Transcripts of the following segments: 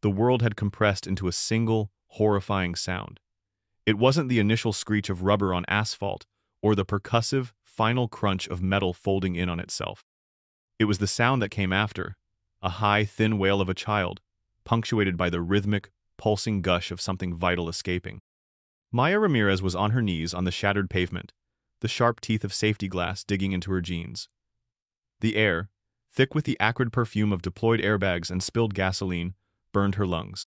The world had compressed into a single, horrifying sound. It wasn't the initial screech of rubber on asphalt or the percussive, final crunch of metal folding in on itself. It was the sound that came after, a high, thin wail of a child, punctuated by the rhythmic, pulsing gush of something vital escaping. Maya Ramirez was on her knees on the shattered pavement, the sharp teeth of safety glass digging into her jeans. The air, thick with the acrid perfume of deployed airbags and spilled gasoline, burned her lungs.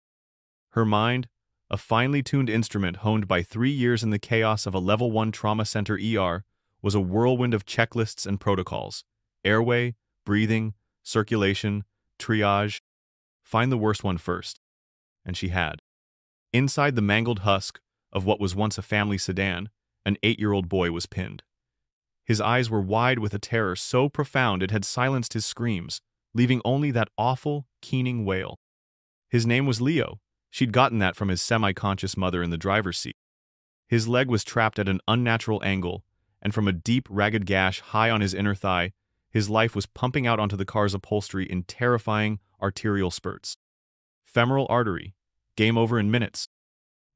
Her mind, a finely tuned instrument honed by 3 years in the chaos of a Level 1 trauma center ER, was a whirlwind of checklists and protocols. Airway, breathing, circulation, triage. Find the worst one first. And she had. Inside the mangled husk of what was once a family sedan, an 8-year-old boy was pinned. His eyes were wide with a terror so profound it had silenced his screams, leaving only that awful, keening wail. His name was Leo. She'd gotten that from his semi-conscious mother in the driver's seat. His leg was trapped at an unnatural angle, and from a deep, ragged gash high on his inner thigh, his life was pumping out onto the car's upholstery in terrifying, arterial spurts. Femoral artery. Game over in minutes.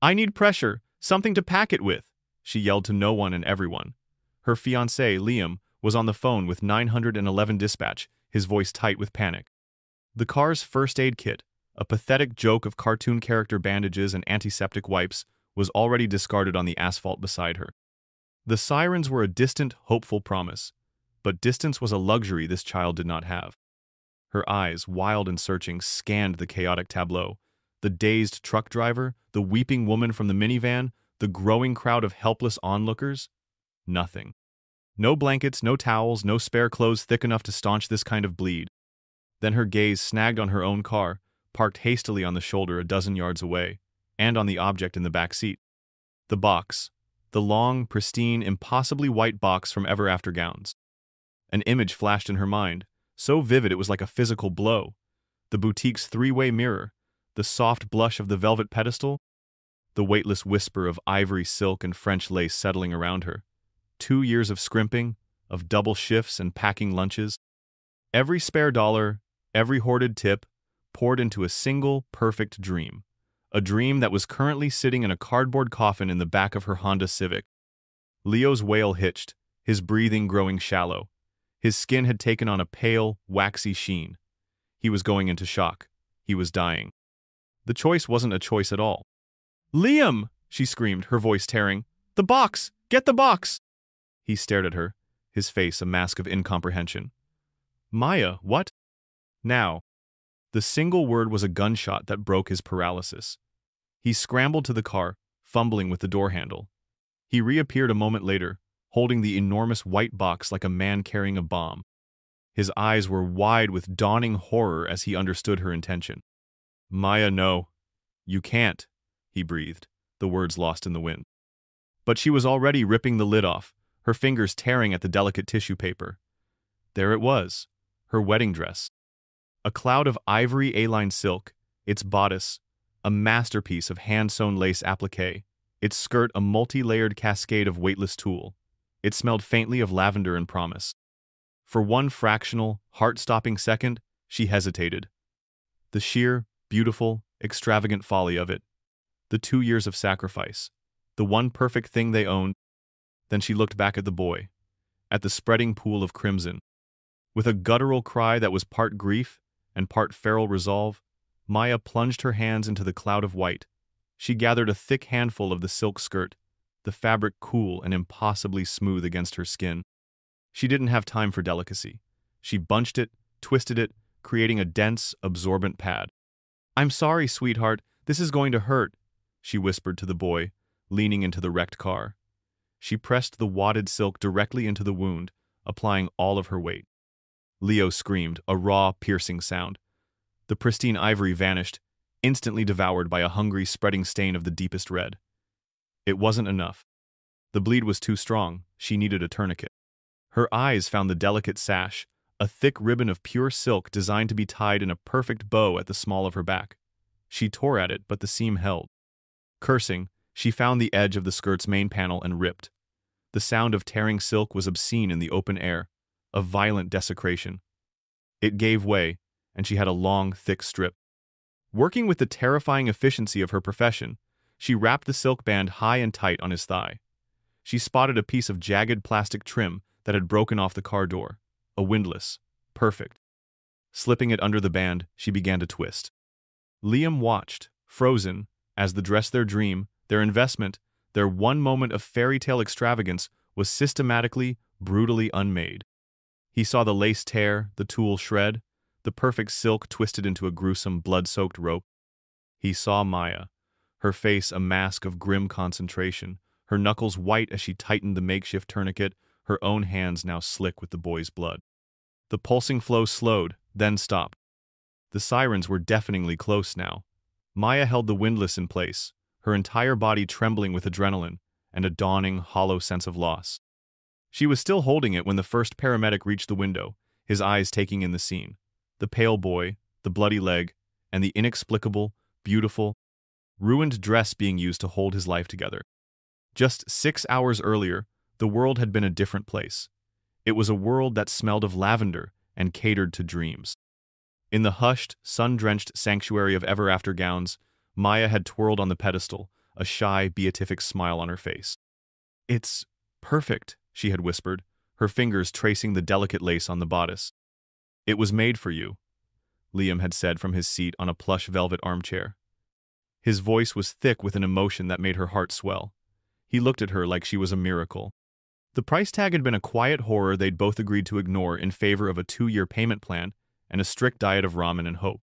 "I need pressure, something to pack it with," she yelled to no one and everyone. Her fiancé, Liam, was on the phone with 911 dispatch, his voice tight with panic. The car's first aid kit, a pathetic joke of cartoon character bandages and antiseptic wipes, was already discarded on the asphalt beside her. The sirens were a distant, hopeful promise, but distance was a luxury this child did not have. Her eyes, wild and searching, scanned the chaotic tableau. The dazed truck driver, the weeping woman from the minivan, the growing crowd of helpless onlookers. Nothing. No blankets, no towels, no spare clothes thick enough to staunch this kind of bleed. Then her gaze snagged on her own car, parked hastily on the shoulder a dozen yards away, and on the object in the back seat. The box. The long, pristine, impossibly white box from Ever After Gowns. An image flashed in her mind, so vivid it was like a physical blow. The boutique's 3-way mirror, the soft blush of the velvet pedestal, the weightless whisper of ivory silk and French lace settling around her. 2 years of scrimping, of double shifts and packing lunches. Every spare dollar, every hoarded tip, poured into a single, perfect dream. A dream that was currently sitting in a cardboard coffin in the back of her Honda Civic. Leo's wail hitched, his breathing growing shallow. His skin had taken on a pale, waxy sheen. He was going into shock. He was dying. The choice wasn't a choice at all. "Liam!" she screamed, her voice tearing. "The box! Get the box!" He stared at her, his face a mask of incomprehension. "Maya, what?" Now. The single word was a gunshot that broke his paralysis. He scrambled to the car, fumbling with the door handle. He reappeared a moment later, holding the enormous white box like a man carrying a bomb. His eyes were wide with dawning horror as he understood her intention. "Maya, no. You can't," he breathed, the words lost in the wind. But she was already ripping the lid off, her fingers tearing at the delicate tissue paper. There it was, her wedding dress. A cloud of ivory A-line silk, its bodice, a masterpiece of hand-sewn lace applique, its skirt a multi-layered cascade of weightless tulle. It smelled faintly of lavender and promise. For one fractional, heart-stopping second, she hesitated. The sheer, beautiful, extravagant folly of it. The 2 years of sacrifice. The one perfect thing they owned. Then she looked back at the boy, at the spreading pool of crimson. With a guttural cry that was part grief and part feral resolve, Maya plunged her hands into the cloud of white. She gathered a thick handful of the silk skirt, the fabric cool and impossibly smooth against her skin. She didn't have time for delicacy. She bunched it, twisted it, creating a dense, absorbent pad. "I'm sorry, sweetheart, this is going to hurt," she whispered to the boy, leaning into the wrecked car. She pressed the wadded silk directly into the wound, applying all of her weight. Leo screamed, a raw, piercing sound. The pristine ivory vanished, instantly devoured by a hungry, spreading stain of the deepest red. It wasn't enough. The bleed was too strong. She needed a tourniquet. Her eyes found the delicate sash, a thick ribbon of pure silk designed to be tied in a perfect bow at the small of her back. She tore at it, but the seam held. Cursing, she found the edge of the skirt's main panel and ripped. The sound of tearing silk was obscene in the open air, a violent desecration. It gave way, and she had a long, thick strip. Working with the terrifying efficiency of her profession, she wrapped the silk band high and tight on his thigh. She spotted a piece of jagged plastic trim that had broken off the car door. A windlass. Perfect. Slipping it under the band, she began to twist. Liam watched, frozen, as the dress their dream, their investment, their one moment of fairy tale extravagance was systematically, brutally unmade. He saw the lace tear, the tulle shred, the perfect silk twisted into a gruesome, blood-soaked rope. He saw Maya, her face a mask of grim concentration, her knuckles white as she tightened the makeshift tourniquet, her own hands now slick with the boy's blood. The pulsing flow slowed, then stopped. The sirens were deafeningly close now. Maya held the windlass in place, her entire body trembling with adrenaline and a dawning, hollow sense of loss. She was still holding it when the first paramedic reached the window, his eyes taking in the scene. The pale boy, the bloody leg, and the inexplicable, beautiful, ruined dress being used to hold his life together. Just 6 hours earlier, the world had been a different place. It was a world that smelled of lavender and catered to dreams. In the hushed, sun-drenched sanctuary of ever-after gowns, Maya had twirled on the pedestal, a shy, beatific smile on her face. "It's perfect," she had whispered, her fingers tracing the delicate lace on the bodice. "It was made for you," Liam had said from his seat on a plush velvet armchair. His voice was thick with an emotion that made her heart swell. He looked at her like she was a miracle. The price tag had been a quiet horror they'd both agreed to ignore in favor of a 2-year payment plan and a strict diet of ramen and hope.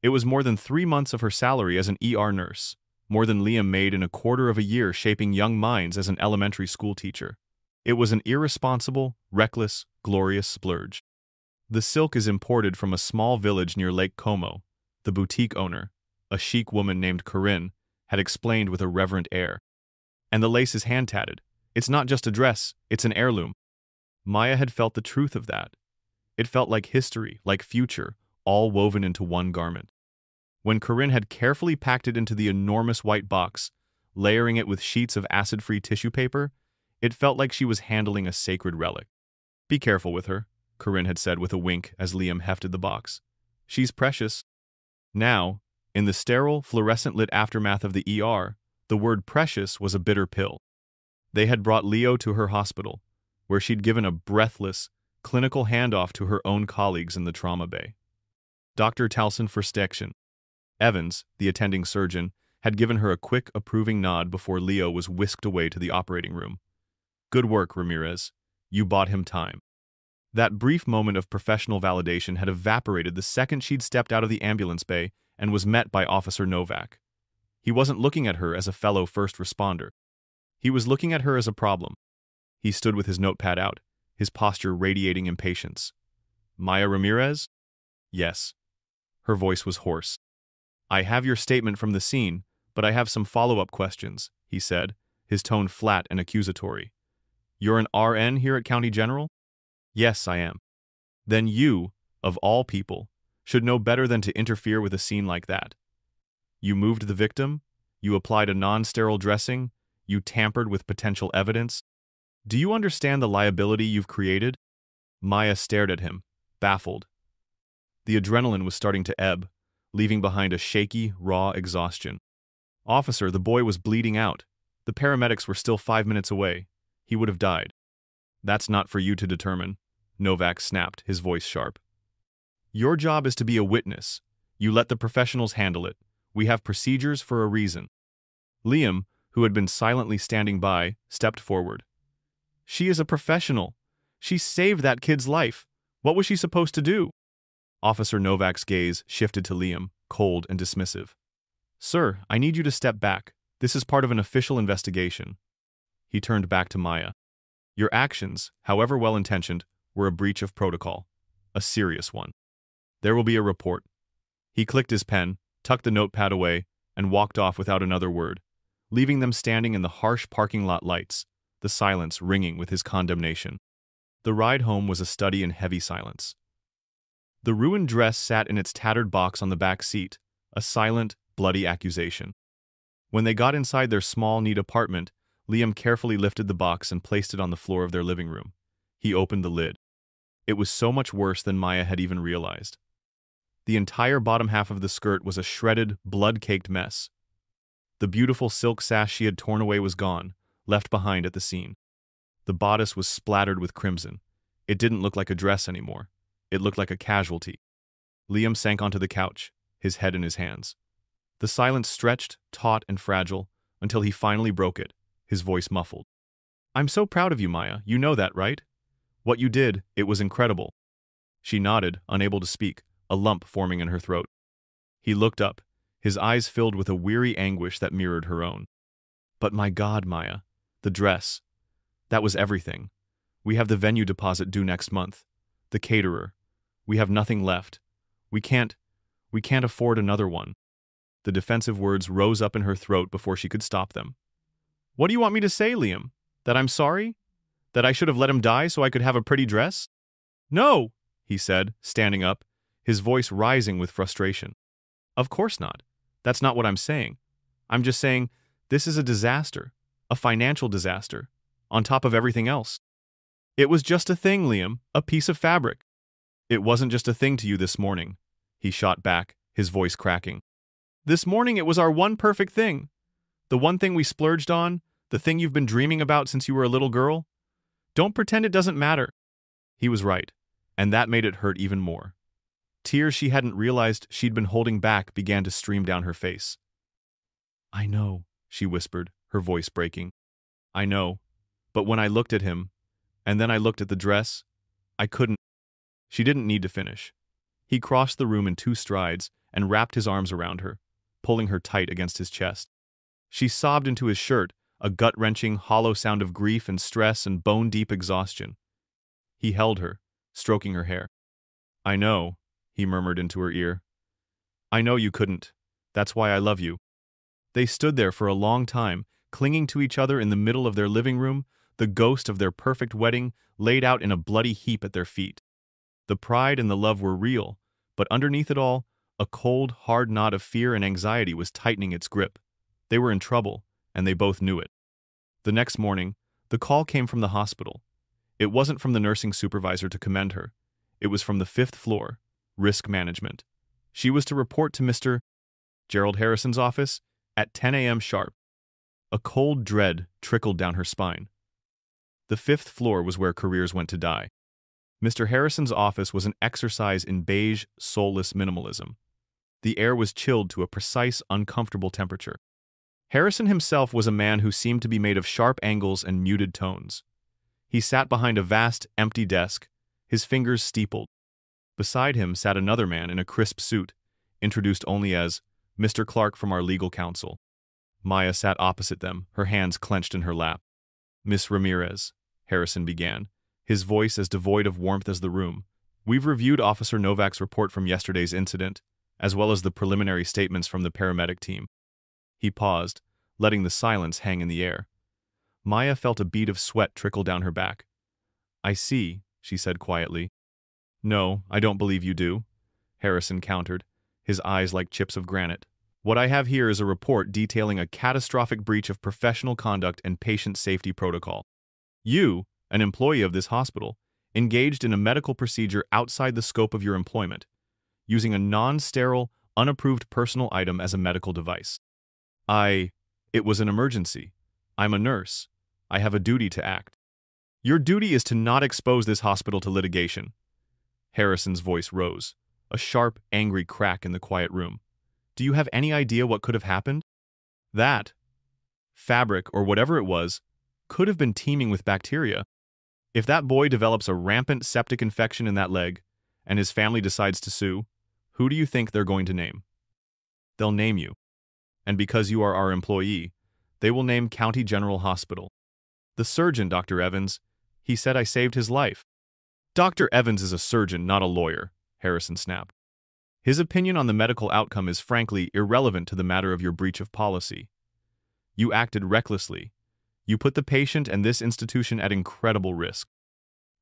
It was more than 3 months of her salary as an ER nurse, more than Liam made in a quarter of a year shaping young minds as an elementary school teacher. It was an irresponsible, reckless, glorious splurge. "The silk is imported from a small village near Lake Como," the boutique owner, a chic woman named Corinne, had explained with a reverent air. "And the lace is hand-tatted. It's not just a dress, it's an heirloom." Maya had felt the truth of that. It felt like history, like future, all woven into one garment. When Corinne had carefully packed it into the enormous white box, layering it with sheets of acid-free tissue paper, it felt like she was handling a sacred relic. "Be careful with her," Corinne had said with a wink as Liam hefted the box. "She's precious." Now, in the sterile, fluorescent-lit aftermath of the ER, the word precious was a bitter pill. They had brought Leo to her hospital, where she'd given a breathless, clinical handoff to her own colleagues in the trauma bay. Dr. Talson Verstection. Evans, the attending surgeon, had given her a quick, approving nod before Leo was whisked away to the operating room. "Good work, Ramirez. You bought him time." That brief moment of professional validation had evaporated the second she'd stepped out of the ambulance bay and was met by Officer Novak. He wasn't looking at her as a fellow first responder. He was looking at her as a problem. He stood with his notepad out, his posture radiating impatience. "Maya Ramirez?" "Yes." Her voice was hoarse. "I have your statement from the scene, but I have some follow-up questions," he said, his tone flat and accusatory. "You're an RN here at County General?" "Yes, I am." "Then you, of all people, should know better than to interfere with a scene like that. You moved the victim, you applied a non-sterile dressing, you tampered with potential evidence. Do you understand the liability you've created?" Maya stared at him, baffled. The adrenaline was starting to ebb, leaving behind a shaky, raw exhaustion. "Officer, the boy was bleeding out. The paramedics were still 5 minutes away. He would have died." "That's not for you to determine," Novak snapped, his voice sharp. "Your job is to be a witness. You let the professionals handle it. We have procedures for a reason." Liam, who had been silently standing by, stepped forward. "She is a professional. She saved that kid's life. What was she supposed to do?" Officer Novak's gaze shifted to Liam, cold and dismissive. "Sir, I need you to step back. This is part of an official investigation." He turned back to Maya. "Your actions, however well-intentioned, were a breach of protocol. A serious one. There will be a report." He clicked his pen, tucked the notepad away, and walked off without another word, leaving them standing in the harsh parking lot lights, the silence ringing with his condemnation. The ride home was a study in heavy silence. The ruined dress sat in its tattered box on the back seat, a silent, bloody accusation. When they got inside their small, neat apartment, Liam carefully lifted the box and placed it on the floor of their living room. He opened the lid. It was so much worse than Maya had even realized. The entire bottom half of the skirt was a shredded, blood-caked mess. The beautiful silk sash she had torn away was gone, left behind at the scene. The bodice was splattered with crimson. It didn't look like a dress anymore. It looked like a casualty. Liam sank onto the couch, his head in his hands. The silence stretched, taut and fragile, until he finally broke it, his voice muffled. "I'm so proud of you, Maya. You know that, right? What you did, it was incredible." She nodded, unable to speak, a lump forming in her throat. He looked up, his eyes filled with a weary anguish that mirrored her own. "But my God, Maya, the dress. That was everything. We have the venue deposit due next month. The caterer. We have nothing left. We can't afford another one." The defensive words rose up in her throat before she could stop them. "What do you want me to say, Liam? That I'm sorry? That I should have let him die so I could have a pretty dress?" "No," he said, standing up, his voice rising with frustration. "Of course not. That's not what I'm saying. I'm just saying this is a disaster, a financial disaster, on top of everything else. It was just a thing, Liam, a piece of fabric." "It wasn't just a thing to you this morning," he shot back, his voice cracking. "This morning it was our one perfect thing. The one thing we splurged on, the thing you've been dreaming about since you were a little girl. Don't pretend it doesn't matter." He was right, and that made it hurt even more. Tears she hadn't realized she'd been holding back began to stream down her face. "I know," she whispered, her voice breaking. "I know, but when I looked at him, and then I looked at the dress, I couldn't." She didn't need to finish. He crossed the room in 2 strides and wrapped his arms around her, pulling her tight against his chest. She sobbed into his shirt, a gut-wrenching, hollow sound of grief and stress and bone-deep exhaustion. He held her, stroking her hair. "I know," he murmured into her ear. "I know you couldn't. That's why I love you." They stood there for a long time, clinging to each other in the middle of their living room, the ghost of their perfect wedding laid out in a bloody heap at their feet. The pride and the love were real, but underneath it all, a cold, hard knot of fear and anxiety was tightening its grip. They were in trouble, and they both knew it. The next morning, the call came from the hospital. It wasn't from the nursing supervisor to commend her. It was from the 5th floor, risk management. She was to report to Mr. Gerald Harrison's office at 10 a.m. sharp. A cold dread trickled down her spine. The 5th floor was where careers went to die. Mr. Harrison's office was an exercise in beige, soulless minimalism. The air was chilled to a precise, uncomfortable temperature. Harrison himself was a man who seemed to be made of sharp angles and muted tones. He sat behind a vast, empty desk, his fingers steepled. Beside him sat another man in a crisp suit, introduced only as Mr. Clark from our legal counsel. Maya sat opposite them, her hands clenched in her lap. "Miss Ramirez," Harrison began, his voice as devoid of warmth as the room. "We've reviewed Officer Novak's report from yesterday's incident, as well as the preliminary statements from the paramedic team." He paused, letting the silence hang in the air. Maya felt a bead of sweat trickle down her back. "I see," she said quietly. "No, I don't believe you do," Harrison countered, his eyes like chips of granite. "What I have here is a report detailing a catastrophic breach of professional conduct and patient safety protocol. You, an employee of this hospital, engaged in a medical procedure outside the scope of your employment, using a non-sterile, unapproved personal item as a medical device. It was an emergency. I'm a nurse. I have a duty to act. Your duty is to not expose this hospital to litigation." Harrison's voice rose, a sharp, angry crack in the quiet room. "Do you have any idea what could have happened? That fabric, or whatever it was, could have been teeming with bacteria. If that boy develops a rampant septic infection in that leg, and his family decides to sue, who do you think they're going to name? They'll name you. And because you are our employee, they will name County General Hospital. The surgeon, Dr. Evans, he said I saved his life." "Dr. Evans is a surgeon, not a lawyer," Harrison snapped. "His opinion on the medical outcome is frankly irrelevant to the matter of your breach of policy. You acted recklessly. You put the patient and this institution at incredible risk."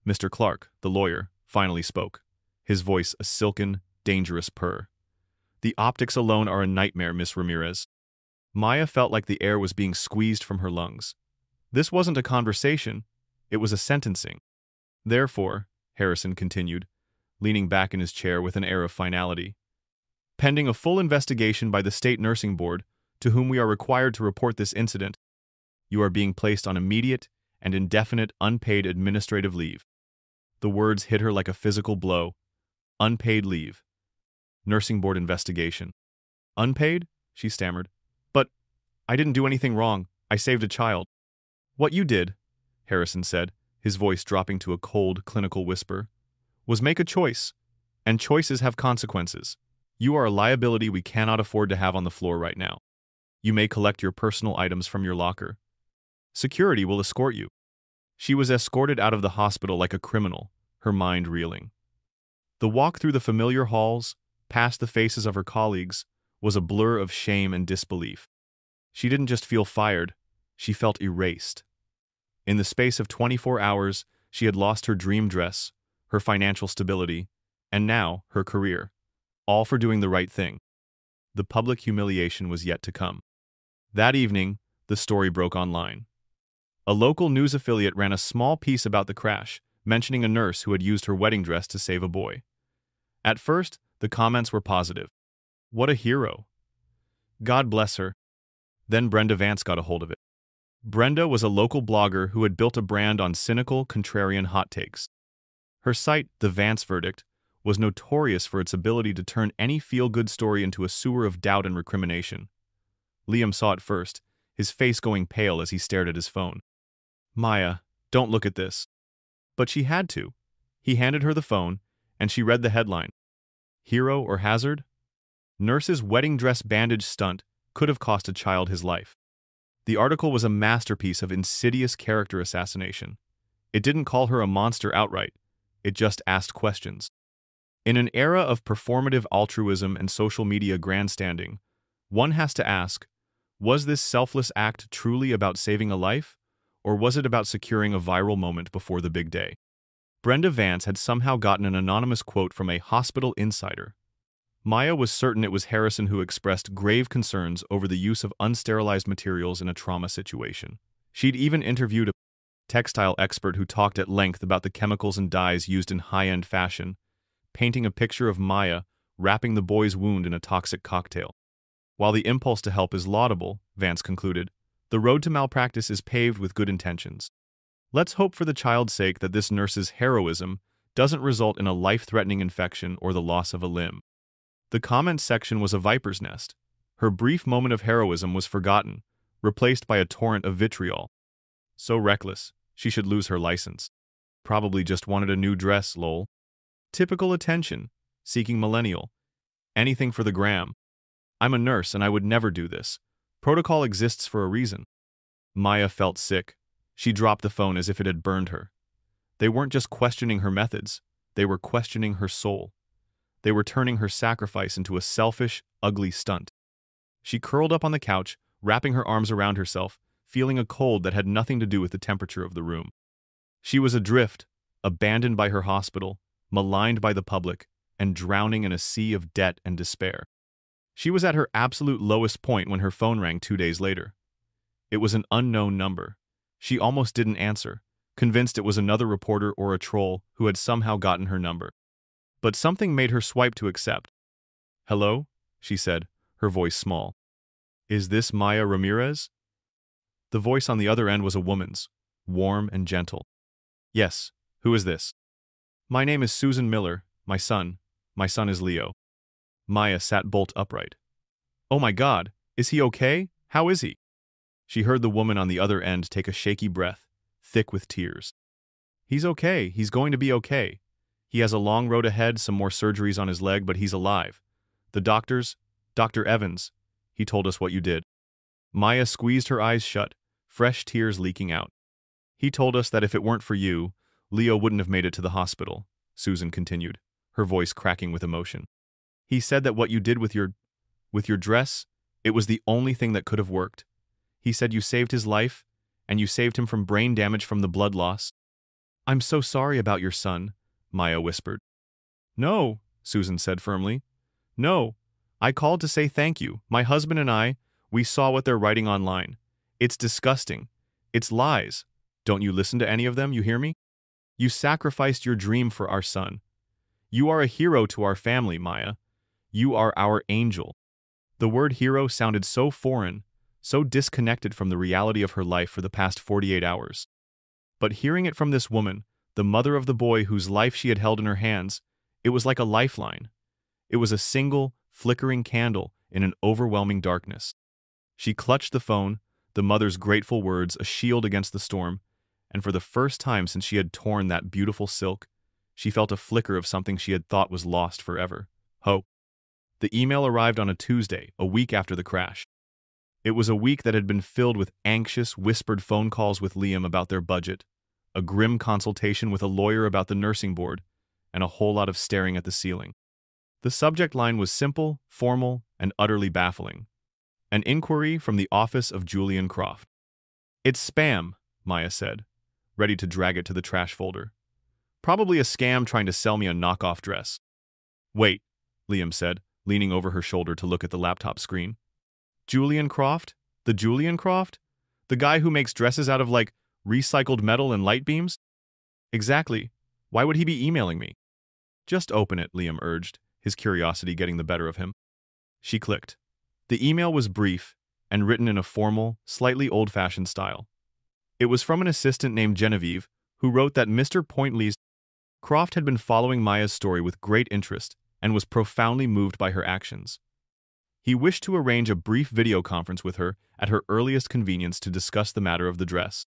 Mr. Clark, the lawyer, finally spoke, his voice a silken, dangerous purr. "The optics alone are a nightmare, Miss Ramirez." Maya felt like the air was being squeezed from her lungs. This wasn't a conversation, it was a sentencing. "Therefore," Harrison continued, leaning back in his chair with an air of finality, Pending a full investigation by the State Nursing Board, to whom we are required to report this incident, you are being placed on immediate and indefinite unpaid administrative leave. The words hit her like a physical blow. Unpaid leave. Nursing Board investigation. Unpaid? She stammered. But I didn't do anything wrong. I saved a child. What you did, Harrison said, his voice dropping to a cold, clinical whisper, was make a choice. And choices have consequences. You are a liability we cannot afford to have on the floor right now. You may collect your personal items from your locker. Security will escort you. She was escorted out of the hospital like a criminal, her mind reeling. The walk through the familiar halls, past the faces of her colleagues, was a blur of shame and disbelief. She didn't just feel fired, she felt erased. In the space of 24 hours, she had lost her dream dress, her financial stability, and now her career, all for doing the right thing. The public humiliation was yet to come. That evening, the story broke online. A local news affiliate ran a small piece about the crash, mentioning a nurse who had used her wedding dress to save a boy. At first, the comments were positive. What a hero. God bless her. Then Brenda Vance got a hold of it. Brenda was a local blogger who had built a brand on cynical, contrarian hot takes. Her site, The Vance Verdict, was notorious for its ability to turn any feel-good story into a sewer of doubt and recrimination. Liam saw it first, his face going pale as he stared at his phone. Maya, don't look at this. But she had to. He handed her the phone, and she read the headline. Hero or hazard? Nurse's wedding dress bandage stunt could have cost a child his life. The article was a masterpiece of insidious character assassination. It didn't call her a monster outright. It just asked questions. In an era of performative altruism and social media grandstanding, one has to ask, was this selfless act truly about saving a life, or was it about securing a viral moment before the big day? Brenda Vance had somehow gotten an anonymous quote from a hospital insider. Maya was certain it was Harrison who expressed grave concerns over the use of unsterilized materials in a trauma situation. She'd even interviewed a textile expert who talked at length about the chemicals and dyes used in high-end fashion, painting a picture of Maya wrapping the boy's wound in a toxic cocktail. While the impulse to help is laudable, Vance concluded, the road to malpractice is paved with good intentions. Let's hope for the child's sake that this nurse's heroism doesn't result in a life-threatening infection or the loss of a limb. The comments section was a viper's nest. Her brief moment of heroism was forgotten, replaced by a torrent of vitriol. So reckless, she should lose her license. Probably just wanted a new dress, lol. Typical attention, seeking millennial. Anything for the gram. I'm a nurse and I would never do this. Protocol exists for a reason. Maya felt sick. She dropped the phone as if it had burned her. They weren't just questioning her methods, they were questioning her soul. They were turning her sacrifice into a selfish, ugly stunt. She curled up on the couch, wrapping her arms around herself, feeling a cold that had nothing to do with the temperature of the room. She was adrift, abandoned by her hospital, maligned by the public, and drowning in a sea of debt and despair. She was at her absolute lowest point when her phone rang 2 days later. It was an unknown number. She almost didn't answer, convinced it was another reporter or a troll who had somehow gotten her number. But something made her swipe to accept. Hello? She said, her voice small. Is this Maya Ramirez? The voice on the other end was a woman's, warm and gentle. Yes, who is this? My name is Susan Miller, my son is Leo. Maya sat bolt upright. Oh my God, is he okay? How is he? She heard the woman on the other end take a shaky breath, thick with tears. He's okay, he's going to be okay. He has a long road ahead, some more surgeries on his leg, but he's alive. The doctors, Dr. Evans, he told us what you did. Maya squeezed her eyes shut, fresh tears leaking out. He told us that if it weren't for you, Leo wouldn't have made it to the hospital, Susan continued, her voice cracking with emotion. He said that what you did with your dress, it was the only thing that could have worked. He said you saved his life, and you saved him from brain damage from the blood loss. I'm so sorry about your son, Maya whispered. No, Susan said firmly. No, I called to say thank you. My husband and I, we saw what they're writing online. It's disgusting. It's lies. Don't you listen to any of them, you hear me? You sacrificed your dream for our son. You are a hero to our family, Maya. You are our angel." The word hero sounded so foreign, so disconnected from the reality of her life for the past 48 hours. But hearing it from this woman, the mother of the boy whose life she had held in her hands, it was like a lifeline. It was a single, flickering candle in an overwhelming darkness. She clutched the phone, the mother's grateful words a shield against the storm, and for the first time since she had torn that beautiful silk, she felt a flicker of something she had thought was lost forever: hope. The email arrived on a Tuesday, a week after the crash. It was a week that had been filled with anxious, whispered phone calls with Liam about their budget, a grim consultation with a lawyer about the nursing board, and a whole lot of staring at the ceiling. The subject line was simple, formal, and utterly baffling. An inquiry from the office of Julian Croft. "It's spam," Maya said, ready to drag it to the trash folder. "Probably a scam trying to sell me a knockoff dress." "Wait," Liam said, leaning over her shoulder to look at the laptop screen. "Julian Croft? The Julian Croft? The guy who makes dresses out of, like, recycled metal and light beams?" "Exactly. Why would he be emailing me?" "Just open it," Liam urged, his curiosity getting the better of him. She clicked. The email was brief and written in a formal, slightly old-fashioned style. It was from an assistant named Genevieve, who wrote that Mr. Pointley's Croft had been following Maya's story with great interest and was profoundly moved by her actions. He wished to arrange a brief video conference with her at her earliest convenience to discuss the matter of the dress.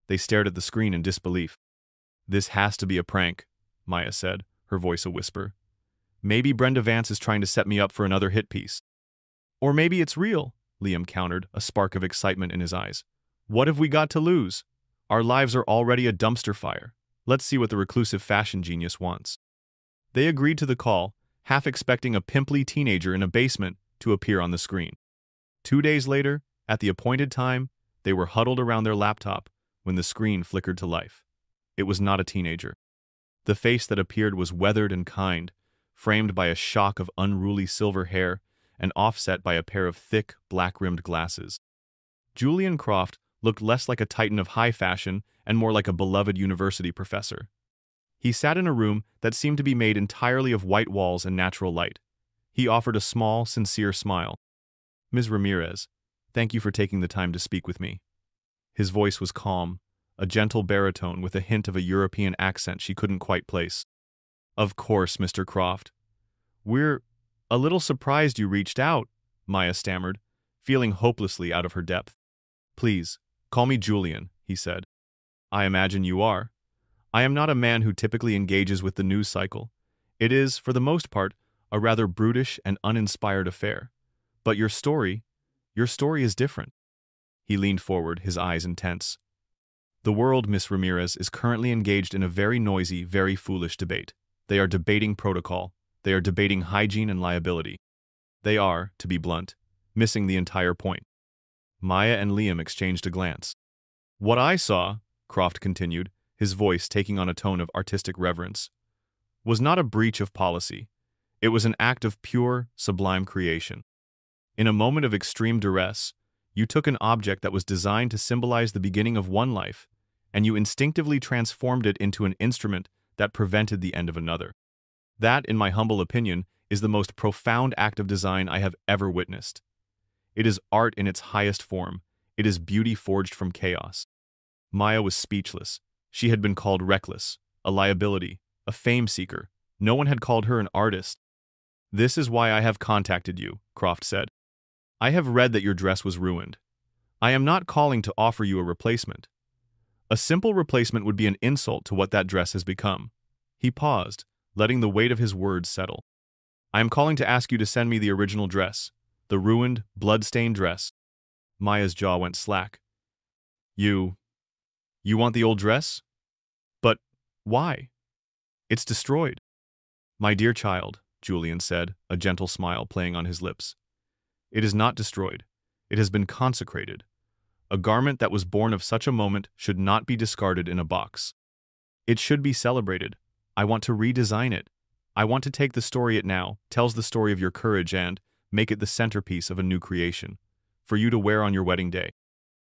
They stared at the screen in disbelief. "This has to be a prank," Maya said, her voice a whisper. "Maybe Brenda Vance is trying to set me up for another hit piece." "Or maybe it's real," Liam countered, a spark of excitement in his eyes. "What have we got to lose? Our lives are already a dumpster fire. Let's see what the reclusive fashion genius wants." They agreed to the call, half expecting a pimply teenager in a basement to appear on the screen. 2 days later, at the appointed time, they were huddled around their laptop when the screen flickered to life. It was not a teenager. The face that appeared was weathered and kind, framed by a shock of unruly silver hair and offset by a pair of thick, black-rimmed glasses. Julian Croft looked less like a titan of high fashion and more like a beloved university professor. He sat in a room that seemed to be made entirely of white walls and natural light. He offered a small, sincere smile. "Ms. Ramirez, thank you for taking the time to speak with me." His voice was calm, a gentle baritone with a hint of a European accent she couldn't quite place. "Of course, Mr. Croft. We're a little surprised you reached out," Maya stammered, feeling hopelessly out of her depth. "Please, call me Julian," he said. "I imagine you are. I am not a man who typically engages with the news cycle. It is, for the most part, a rather brutish and uninspired affair. But your story is different." He leaned forward, his eyes intense. "The world, Miss Ramirez, is currently engaged in a very noisy, very foolish debate. They are debating protocol. They are debating hygiene and liability. They are, to be blunt, missing the entire point." Maya and Liam exchanged a glance. "What I saw," Croft continued, his voice taking on a tone of artistic reverence, "was not a breach of policy. It was an act of pure, sublime creation. In a moment of extreme duress, you took an object that was designed to symbolize the beginning of one life, and you instinctively transformed it into an instrument that prevented the end of another. That, in my humble opinion, is the most profound act of design I have ever witnessed. It is art in its highest form. It is beauty forged from chaos." Maya was speechless. She had been called reckless, a liability, a fame seeker. No one had called her an artist. "This is why I have contacted you," Croft said. "I have read that your dress was ruined. I am not calling to offer you a replacement. A simple replacement would be an insult to what that dress has become." He paused, letting the weight of his words settle. "I am calling to ask you to send me the original dress, the ruined, blood-stained dress." Maya's jaw went slack. You want the old dress? But why? It's destroyed." "My dear child," Julian said, a gentle smile playing on his lips. "It is not destroyed. It has been consecrated. A garment that was born of such a moment should not be discarded in a box. It should be celebrated. I want to redesign it. I want to take the story it now tells the story of your courage and make it the centerpiece of a new creation, for you to wear on your wedding day."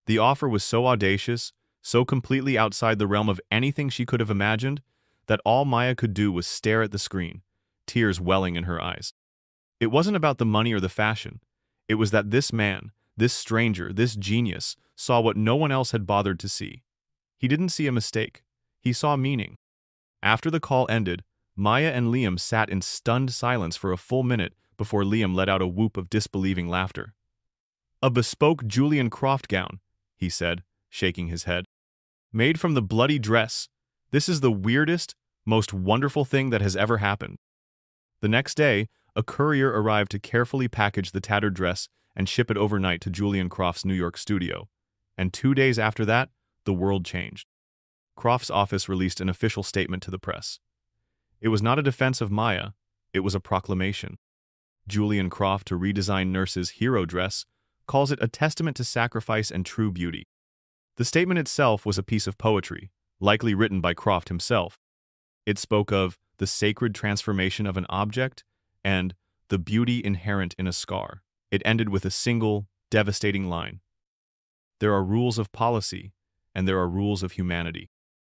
The offer was so audacious, so completely outside the realm of anything she could have imagined, that all Maya could do was stare at the screen, tears welling in her eyes. It wasn't about the money or the fashion. It was that this man, this stranger, this genius, saw what no one else had bothered to see. He didn't see a mistake. He saw meaning. After the call ended, Maya and Liam sat in stunned silence for a full minute before Liam let out a whoop of disbelieving laughter. "A bespoke Julian Croft gown," he said, shaking his head. "Made from the bloody dress. This is the weirdest, most wonderful thing that has ever happened." The next day, a courier arrived to carefully package the tattered dress and ship it overnight to Julian Croft's New York studio. And 2 days after that, the world changed. Croft's office released an official statement to the press. It was not a defense of Maya, it was a proclamation. Julian Croft, to redesign Nurse's hero dress, calls it a testament to sacrifice and true beauty. The statement itself was a piece of poetry, likely written by Croft himself. It spoke of the sacred transformation of an object and the beauty inherent in a scar. It ended with a single, devastating line. "There are rules of policy, and there are rules of humanity.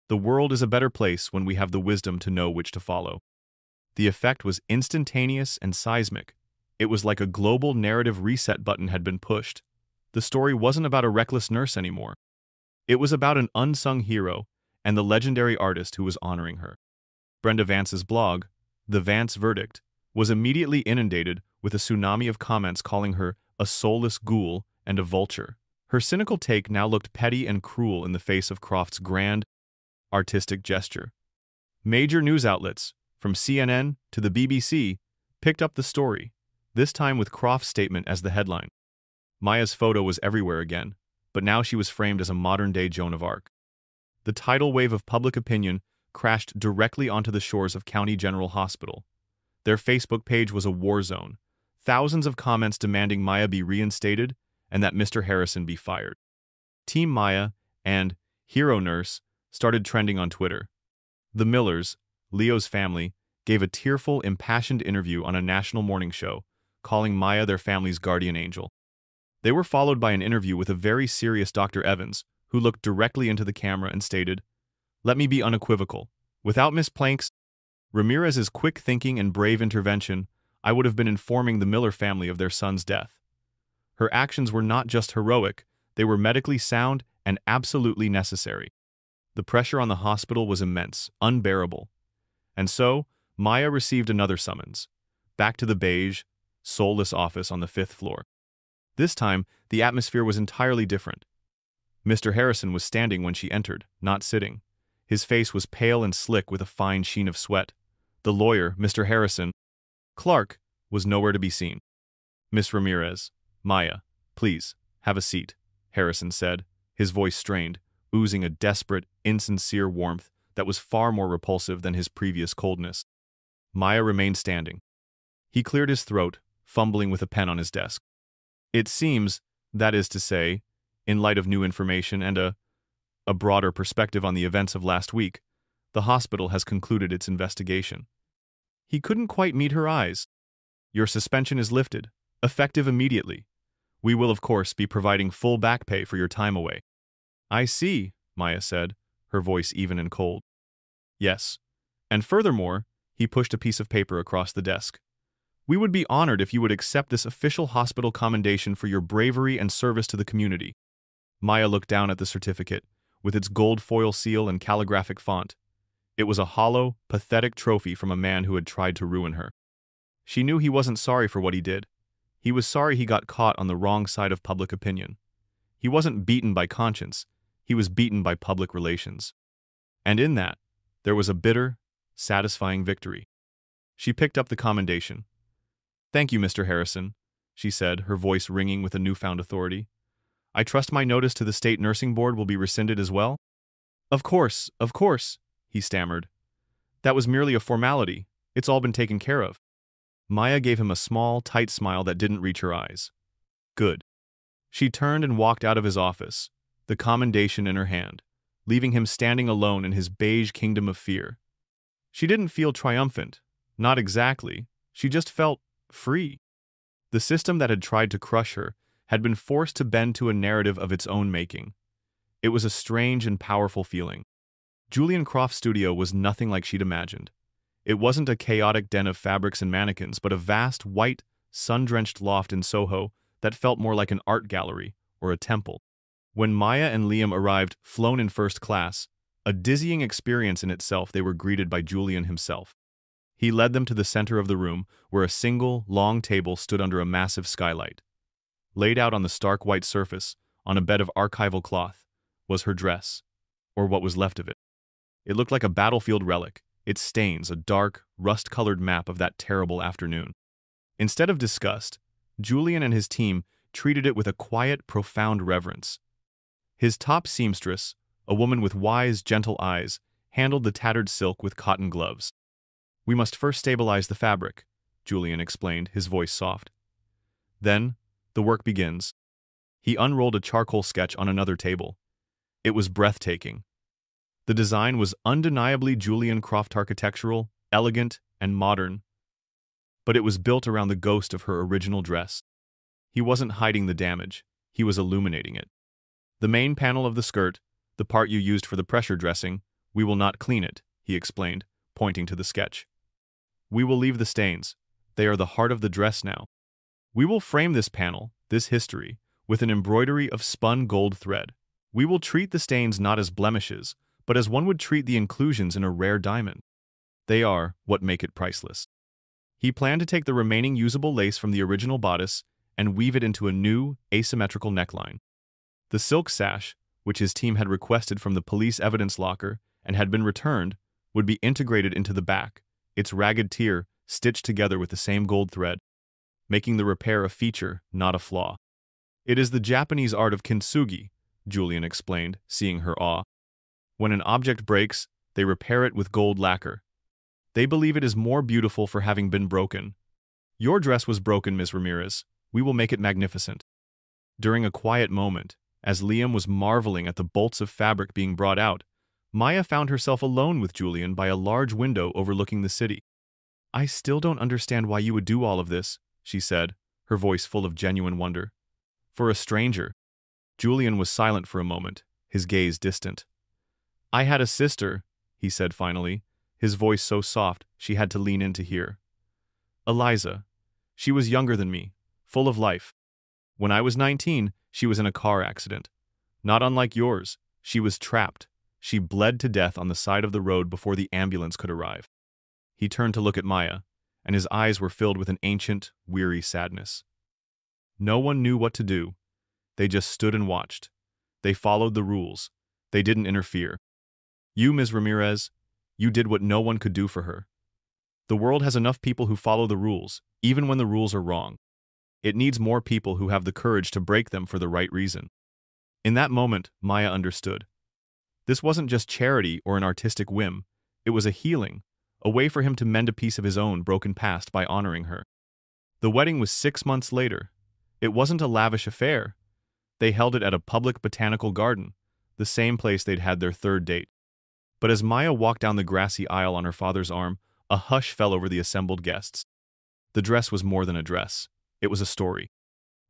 The world is a better place when we have the wisdom to know which to follow." The effect was instantaneous and seismic. It was like a global narrative reset button had been pushed. The story wasn't about a reckless nurse anymore. It was about an unsung hero and the legendary artist who was honoring her. Brenda Vance's blog, The Vance Verdict, was immediately inundated with a tsunami of comments calling her a soulless ghoul and a vulture. Her cynical take now looked petty and cruel in the face of Croft's grand, artistic gesture. Major news outlets, from CNN to the BBC, picked up the story, this time with Croft's statement as the headline. Maya's photo was everywhere again, but now she was framed as a modern-day Joan of Arc. The tidal wave of public opinion crashed directly onto the shores of County General Hospital. Their Facebook page was a war zone, thousands of comments demanding Maya be reinstated and that Mr. Harrison be fired. Team Maya and Hero Nurse started trending on Twitter. The Millers, Leo's family, gave a tearful, impassioned interview on a national morning show, calling Maya their family's guardian angel. They were followed by an interview with a very serious Dr. Evans, who looked directly into the camera and stated, "Let me be unequivocal. Without Miss Planks, Ramirez's quick thinking and brave intervention, I would have been informing the Miller family of their son's death. Her actions were not just heroic, they were medically sound and absolutely necessary." The pressure on the hospital was immense, unbearable. And so, Maya received another summons, back to the beige, soulless office on the 5th floor. This time, the atmosphere was entirely different. Mr. Harrison was standing when she entered, not sitting. His face was pale and slick with a fine sheen of sweat. The lawyer, Mr. Harrison, Clark, was nowhere to be seen. "Miss Ramirez, Maya, please, have a seat," Harrison said, his voice strained, oozing a desperate, insincere warmth that was far more repulsive than his previous coldness. Maya remained standing. He cleared his throat, fumbling with a pen on his desk. "It seems, that is to say, in light of new information and a broader perspective on the events of last week, the hospital has concluded its investigation." He couldn't quite meet her eyes. "Your suspension is lifted, effective immediately. We will, of course, be providing full back pay for your time away." "I see," Maya said, her voice even and cold. "Yes. And furthermore," he pushed a piece of paper across the desk, "we would be honored if you would accept this official hospital commendation for your bravery and service to the community." Maya looked down at the certificate, with its gold foil seal and calligraphic font. It was a hollow, pathetic trophy from a man who had tried to ruin her. She knew he wasn't sorry for what he did. He was sorry he got caught on the wrong side of public opinion. He wasn't beaten by conscience, he was beaten by public relations. And in that, there was a bitter, satisfying victory. She picked up the commendation. "Thank you, Mr. Harrison," she said, her voice ringing with a newfound authority. "I trust my notice to the State Nursing Board will be rescinded as well?" Of course," he stammered. "That was merely a formality. It's all been taken care of." Maya gave him a small, tight smile that didn't reach her eyes. "Good." She turned and walked out of his office, the commendation in her hand, leaving him standing alone in his beige kingdom of fear. She didn't feel triumphant. Not exactly. She just felt free. The system that had tried to crush her had been forced to bend to a narrative of its own making. It was a strange and powerful feeling. Julian Croft's studio was nothing like she'd imagined. It wasn't a chaotic den of fabrics and mannequins, but a vast, white, sun-drenched loft in Soho that felt more like an art gallery or a temple. When Maya and Liam arrived, flown in first class, a dizzying experience in itself, they were greeted by Julian himself. He led them to the center of the room, where a single, long table stood under a massive skylight. Laid out on the stark white surface, on a bed of archival cloth, was her dress, or what was left of it. It looked like a battlefield relic, its stains a dark, rust-colored map of that terrible afternoon. Instead of disgust, Julian and his team treated it with a quiet, profound reverence. His top seamstress, a woman with wise, gentle eyes, handled the tattered silk with cotton gloves. "We must first stabilize the fabric," Julian explained, his voice soft. "Then, the work begins." He unrolled a charcoal sketch on another table. It was breathtaking. The design was undeniably Julian Croft architectural, elegant, and modern, but it was built around the ghost of her original dress. He wasn't hiding the damage, he was illuminating it. "The main panel of the skirt, the part you used for the pressure dressing, we will not clean it," he explained, pointing to the sketch. "We will leave the stains. They are the heart of the dress now. We will frame this panel, this history, with an embroidery of spun gold thread. We will treat the stains not as blemishes, but as one would treat the inclusions in a rare diamond. They are what make it priceless." He planned to take the remaining usable lace from the original bodice and weave it into a new, asymmetrical neckline. The silk sash, which his team had requested from the police evidence locker and had been returned, would be integrated into the back, its ragged tier stitched together with the same gold thread, making the repair a feature, not a flaw. "It is the Japanese art of kintsugi," Julian explained, seeing her awe. "When an object breaks, they repair it with gold lacquer. They believe it is more beautiful for having been broken. Your dress was broken, Ms. Ramirez. We will make it magnificent." During a quiet moment, as Liam was marveling at the bolts of fabric being brought out, Maya found herself alone with Julian by a large window overlooking the city. "I still don't understand why you would do all of this," she said, her voice full of genuine wonder. "For a stranger." Julian was silent for a moment, his gaze distant. "I had a sister," he said finally, his voice so soft she had to lean in to hear. "Eliza. She was younger than me, full of life. When I was 19, she was in a car accident. Not unlike yours, she was trapped. She bled to death on the side of the road before the ambulance could arrive." He turned to look at Maya, and his eyes were filled with an ancient, weary sadness. No one knew what to do. They just stood and watched. They followed the rules. They didn't interfere. "You, Ms. Ramirez, you did what no one could do for her. The world has enough people who follow the rules, even when the rules are wrong. It needs more people who have the courage to break them for the right reason." In that moment, Maya understood. This wasn't just charity or an artistic whim. It was a healing, a way for him to mend a piece of his own broken past by honoring her. The wedding was 6 months later. It wasn't a lavish affair. They held it at a public botanical garden, the same place they'd had their third date. But as Maya walked down the grassy aisle on her father's arm, a hush fell over the assembled guests. The dress was more than a dress. It was a story.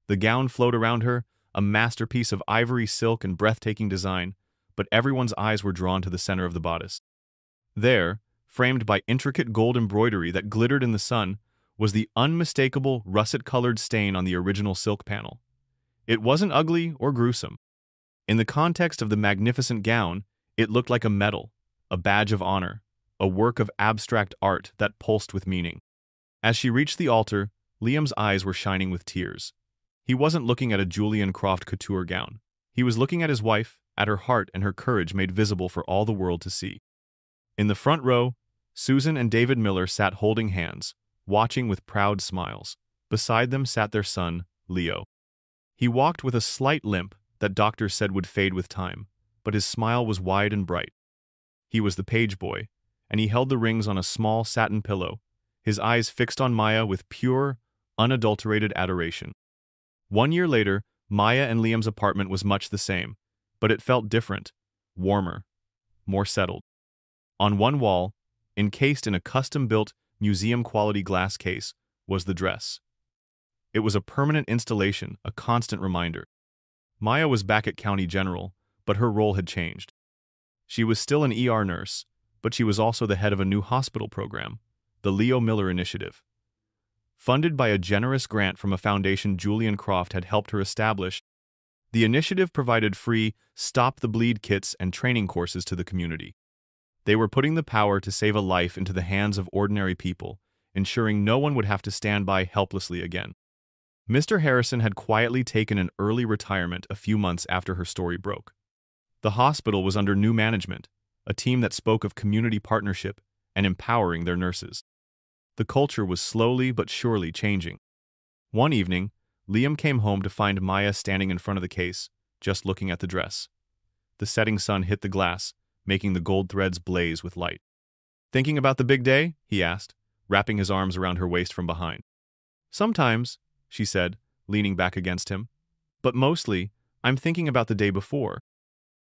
The gown flowed around her, a masterpiece of ivory silk and breathtaking design, but everyone's eyes were drawn to the center of the bodice. There, framed by intricate gold embroidery that glittered in the sun, was the unmistakable russet-colored stain on the original silk panel. It wasn't ugly or gruesome. In the context of the magnificent gown, it looked like a medal, a badge of honor, a work of abstract art that pulsed with meaning. As she reached the altar, Liam's eyes were shining with tears. He wasn't looking at a Julian Croft couture gown. He was looking at his wife, at her heart and her courage made visible for all the world to see. In the front row, Susan and David Miller sat holding hands, watching with proud smiles. Beside them sat their son, Leo. He walked with a slight limp that doctors said would fade with time, but his smile was wide and bright. He was the page boy, and he held the rings on a small satin pillow, his eyes fixed on Maya with pure, unadulterated adoration. 1 year later, Maya and Liam's apartment was much the same, but it felt different, warmer, more settled. On one wall, encased in a custom-built, museum-quality glass case, was the dress. It was a permanent installation, a constant reminder. Maya was back at County General, but her role had changed. She was still an ER nurse, but she was also the head of a new hospital program, the Leo Miller Initiative. Funded by a generous grant from a foundation Julian Croft had helped her establish, the initiative provided free Stop the Bleed kits and training courses to the community. They were putting the power to save a life into the hands of ordinary people, ensuring no one would have to stand by helplessly again. Mr. Harrison had quietly taken an early retirement a few months after her story broke. The hospital was under new management, a team that spoke of community partnership and empowering their nurses. The culture was slowly but surely changing. One evening, Liam came home to find Maya standing in front of the case, just looking at the dress. The setting sun hit the glass, making the gold threads blaze with light. "Thinking about the big day?" he asked, wrapping his arms around her waist from behind. "Sometimes," she said, leaning back against him. "But mostly, I'm thinking about the day before."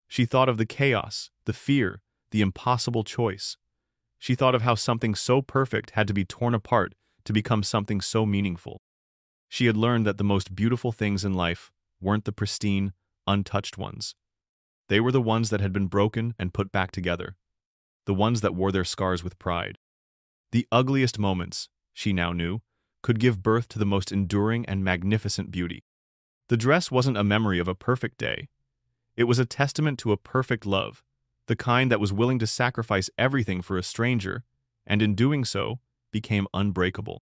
She thought of the chaos, the fear, the impossible choice. She thought of how something so perfect had to be torn apart to become something so meaningful. She had learned that the most beautiful things in life weren't the pristine, untouched ones. They were the ones that had been broken and put back together, the ones that wore their scars with pride. The ugliest moments, she now knew, could give birth to the most enduring and magnificent beauty. The dress wasn't a memory of a perfect day. It was a testament to a perfect love, the kind that was willing to sacrifice everything for a stranger, and in doing so, became unbreakable.